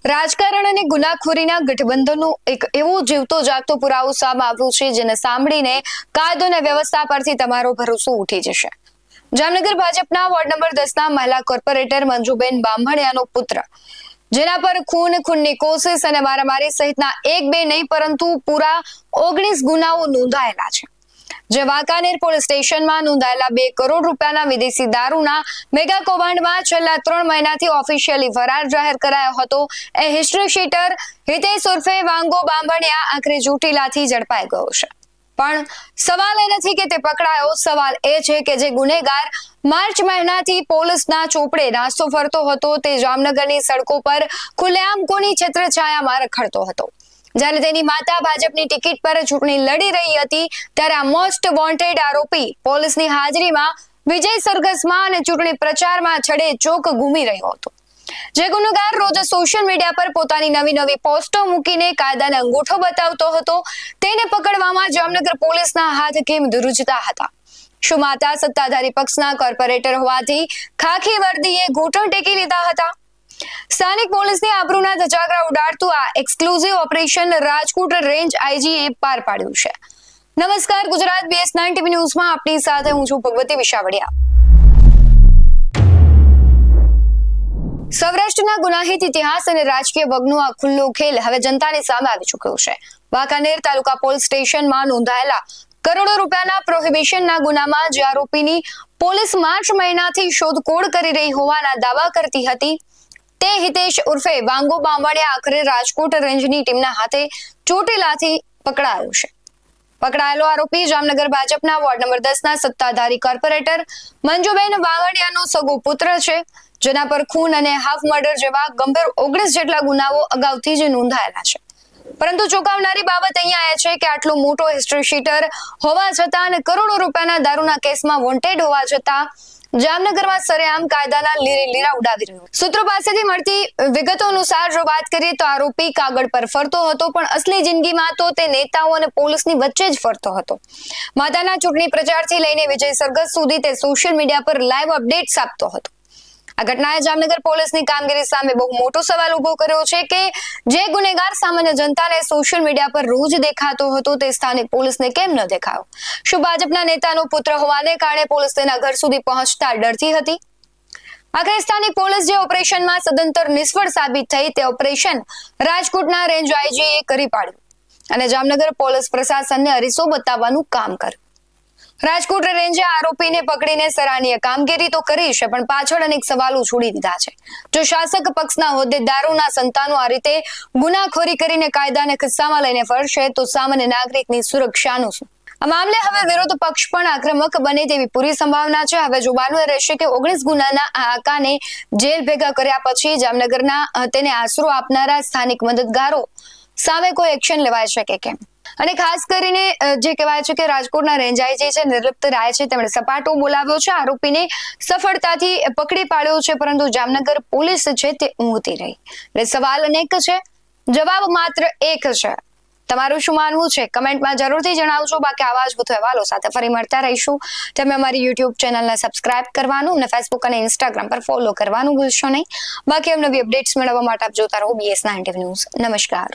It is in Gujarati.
રાજકારણ અને ગુનાખોરીના ગઠબંધનનો એક એવો જીવતો જાગતો પુરાવો સામે આવ્યો છે જેને સાંભળીને કાયદો અને વ્યવસ્થા પરથી તમારો ભરોસો ઉઠી જશે। જામનગર ભાજપના વોર્ડ નંબર 10ના મહિલા કોર્પોરેટર મંજુબેન બામણિયાનો પુત્ર જેના પર ખૂનની કોશિશ અને મારામારી સહિતના એક બે નહીં પરંતુ પૂરા 19 ગુનાઓ નોંધાયેલા છે। જે વાંકાનેર પોલીસ સ્ટેશનમાં નોંધાયેલા 2 કરોડ રૂપિયાના વિદેશી દારૂના મેગા કૌભાંડમાં છેલ્લા 3 મહિનાથી ઓફિશિયલી ફરાર જાહેર કરાયો હતો એ હિસ્ટ્રી શીટર હિતેશ ઉર્ફે વાંગો બામણિયા આખરે ચોટીલાથી ઝડપાઈ ગયો છે। પણ સવાલ એ નથી કે તે પકડાયો, સવાલ એ છે કે જે ગુનેગાર માર્ચ મહિનાથી પોલીસના ચોપડે નાસ્તો ફરતો હતો તે જામનગરની સડકો પર ખુલ્લેઆમ કોની છત્રછાયામાં રખડતો હતો। જ્યારે તેની માતા ભાજપની ટિકિટ પર ચૂંટણી લડી રહી હતી ત્યારે આ મોસ્ટ વોન્ટેડ આરોપી પોલીસની હાજરીમાં વિજય સરઘસમાં અને ચૂંટણી પ્રચારમાં છડે ચોક ઘૂમી રહ્યો હતો। જે ગુનેગાર રોજ સોશિયલ મીડિયા પર પોતાની નવી પોસ્ટો મૂકીને કાયદાને અંગૂઠો બતાવતો હતો તેને પકડવામાં જામનગર પોલીસના હાથ કેમ ધ્રુજતા હતા? શું માતા સત્તાધારી પક્ષના કોર્પોરેટર હોવાથી ખાખી વર્દીએ ઘૂંટણ ટેકી લીધા હતા? સ્થાનિક પોલીસની આબરૂના ધજાગરા ઉડાડતું આ exclusive operation Rajkot range IGA પાર પાડ્યું છે। નમસ્કાર, ગુજરાત BS9 TV ન્યૂઝમાં આપની સાથે હું છું ભગવતી વિશાવડિયા। સૌરાષ્ટ્રના ગુનાહિત ઇતિહાસ અને રાજકીય વગનો આ ખુલ્લો ખેલ હવે જનતાની સામે આવી ચૂક્યો છે। વાંકાનેર તાલુકા પોલીસ સ્ટેશનમાં નોંધાયેલા કરોડો રૂપિયાના પ્રોહિબિશનના ગુનામાં જે આરોપીની પોલીસ માર્ચ મહિનાથી શોધખોળ કરી રહી હોવાના દાવા કરતી હતી તે હિતેશ ઉર્ફે વાંગો બામણિયા આખરે રાજકોટ રેન્જની ટીમના હાથે ચોટીલાથી પકડાયો છે। પકડાયેલો આરોપી જામનગર ભાજપના વોર્ડ નંબર 10ના સત્તાધારી કોર્પોરેટર મંજુબેન બામણિયાનો સગો પુત્ર છે જેના પર ખૂન અને હાફ મર્ડર જેવા ગંભીર 19 જેટલા ગુનાઓ અગાઉથી જ નોંધાયેલા છે। પરંતુ ચોંકાવનારી બાબત અહીંયા એ છે કે આટલો મોટો હિસ્ટ્રી શીટર હોવા છતાં અને કરોડો રૂપિયાના દારૂના કેસમાં વોન્ટેડ હોવા છતાં જામનગરમાં સરેઆમ કાયદાના લીરા ઉડાવી રહ્યો। સૂત્રો પાસેથી મળતી વિગતો અનુસાર જો વાત કરીએ તો આરોપી કાગળ પર ફરતો હતો પણ અસલી જિંદગીમાં તો તે નેતાઓ અને પોલીસની વચ્ચે જ ફરતો હતો। માતાના ચૂંટણી પ્રચારથી લઈને વિજય સરઘસ સુધી તે સોશિયલ મીડિયા પર લાઈવ અપડેટ્સ આપતો હતો। આ ઘટનાએ જામનગર પોલીસની કામગીરી સામે બહુ મોટો સવાલ ઉભો કર્યો છે કે જે ગુનેગાર સામાન્ય જનતાને સોશિયલ મીડિયા પર રોજ દેખાતો હતો તે સ્થાનિક પોલીસને કેમ ન દેખાયો? શું ભાજપના નેતાનો પુત્ર હોવાને કારણે પોલીસ તેના ઘર સુધી પહોંચતા ડરતી હતી? આખરે સ્થાનિક પોલીસ જે ઓપરેશનમાં સદંતર નિષ્ફળ સાબિત થઈ તે ઓપરેશન રાજકોટના રેન્જ આઈજીએ કરી પાડ્યું અને જામનગર પોલીસ પ્રશાસનને અરીસો બતાવવાનું કામ કર્યું। રાજકોટ રેન્જે આરોપીને પકડીને સરાહનીય કામગીરી તો કરી છે પણ પાછળ અનેક સવાલો છોડી દીધા છે। જો શાસક પક્ષના હોદ્દેદારોના સંતાનો આ રીતે ગુનાખોરી કરીને કાયદાને ખિસ્સામાં લઈને ફરશે તો સામાન્ય નાગરિકની સુરક્ષાનું શું? આ મામલે હવે વિરોધ પક્ષ પણ આક્રમક બને તેવી પૂરી સંભાવના છે। હવે જોવાનું રહેશે કે 19 ગુનાના આ આકાને જેલ ભેગા કર્યા પછી જામનગરના તેને આશરો આપનારા સ્થાનિક મદદગારો સામે કોઈ એક્શન લેવાય છે કે કેમ? અને ખાસ કરીને જે કહેવાય છે કે રાજકોટના રેન્જ આઈજી છે નિર્લિપ્ત રાય છે તેમણે સપાટો બોલાવ્યો છે, આરોપીને સફળતાથી પકડી પાડ્યો છે પરંતુ જામનગર પોલીસ છે તે ઊંઘતી રહી। એટલે સવાલ અનેક છે, જવાબ માત્ર એક છે। તમારું શું માનવું છે કમેન્ટમાં જરૂરથી જણાવજો। બાકી આવા જ વધુ અહેવાલો સાથે ફરી મળતા રહીશું। તમે અમારી YouTube ચેનલને સબસ્ક્રાઇબ કરવાનું અને Facebook અને Instagram પર ફોલો કરવાનું ભૂલશો નહીં। બાકી નવી અપડેટ્સ મેળવવા માટે આપ જોતા રહો BS9 TV ન્યૂઝ। નમસ્કાર।